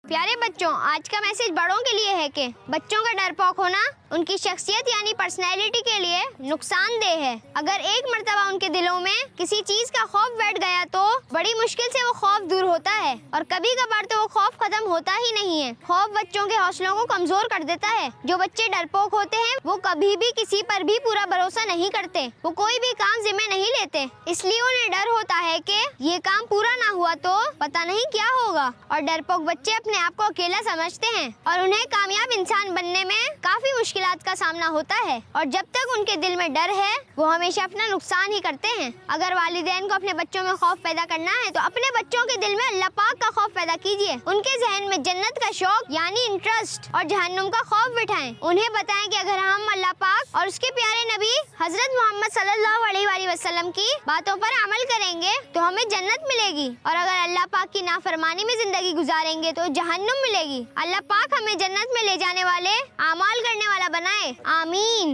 پیارے بچوں، آج کا میسج بڑوں کے لیے ہے کہ بچوں کا ڈرپوک ہونا ان کی شخصیت یعنی پرسنالٹی کے لیے نقصان دہ ہے۔ اگر ایک مرتبہ ان کے دلوں میں کسی چیز کا خوف بیٹھ گیا تو بڑی مشکل سے وہ خوف دور ہوتا ہے، اور کبھی کبھار تو وہ خوف ختم ہوتا ہی نہیں ہے۔ خوف بچوں کے حوصلوں کو کمزور کر دیتا ہے۔ جو بچے ڈرپوک ہوتے ہیں وہ کبھی بھی کسی پر بھی پورا بھروسہ نہیں کرتے، وہ کوئی بھی کام ذمہ نہیں لیتے، اس لیے انہیں ڈر ہوتا ہے کہ یہ کام پورا نہ ہوا تو پتہ نہیں کیا ہوگا۔ اور ڈرپوک بچے اپنے آپ کو اکیلا سمجھتے ہیں اور انہیں کامیاب انسان بننے میں کافی مشکلات کا سامنا ہوتا ہے، اور جب تک ان کے دل میں ڈر ہے وہ ہمیشہ اپنا نقصان ہی کرتے ہیں۔ اگر والدین کو اپنے بچوں میں خوف پیدا کرنا ہے تو اپنے بچوں کے دل میں اللہ پاک کا خوف پیدا کیجیے، ان کے ذہن میں جنت کا شوق یعنی انٹرسٹ اور جہنم کا خوف بٹھائیں۔ انہیں بتائیں کہ اگر ہم اللہ پاک اور اس کے پیارے نبی حضرت محمد صلی اللہ علیہ وآلہ وسلم کی باتوں پر عمل کریں گے تو ہمیں جنت ملے گی، اور اگر اللہ پاک کی نافرمانی میں زندگی گزاریں گے تو جہنم ملے گی۔ اللہ پاک ہمیں جنت میں لے جانے والے اعمال کرنے والا بنائے، آمین۔